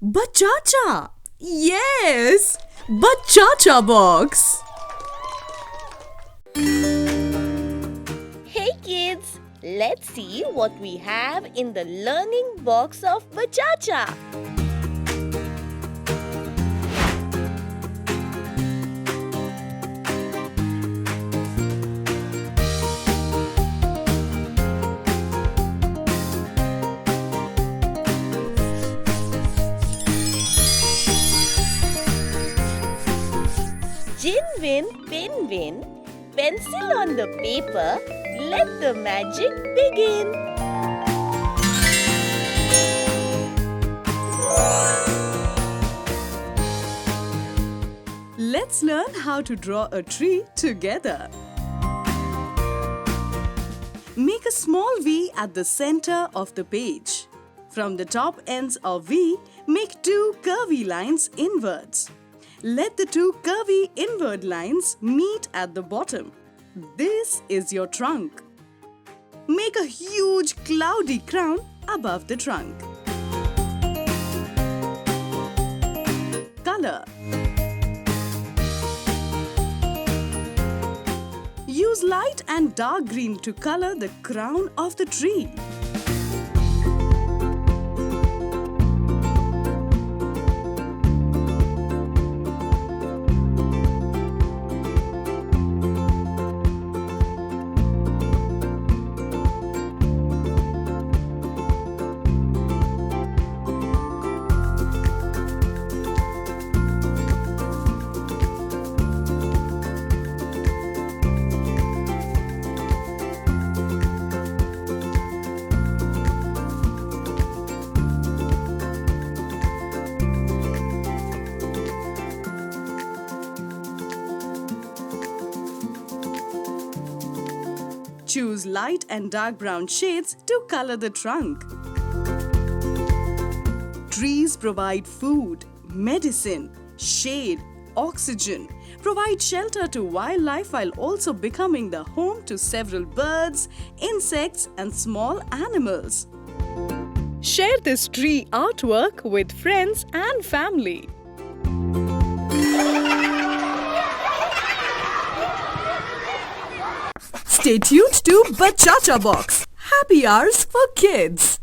Bachacha! Yes! Bachacha box! Hey kids, let's see what we have in the learning box of Bachacha. Jinwin, Pinwin, pencil on the paper, let the magic begin. Let's learn how to draw a tree together. Make a small V at the center of the page. From the top ends of V, make two curvy lines inwards. Let the two curvy inward lines meet at the bottom. This is your trunk. Make a huge cloudy crown above the trunk. Color. Use light and dark green to color the crown of the tree. Choose light and dark brown shades to color the trunk. Trees provide food, medicine, shade, oxygen, provide shelter to wildlife while also becoming the home to several birds, insects, and small animals. Share this tree artwork with friends and family. Stay tuned to Bachacha Box. Happy hours for kids.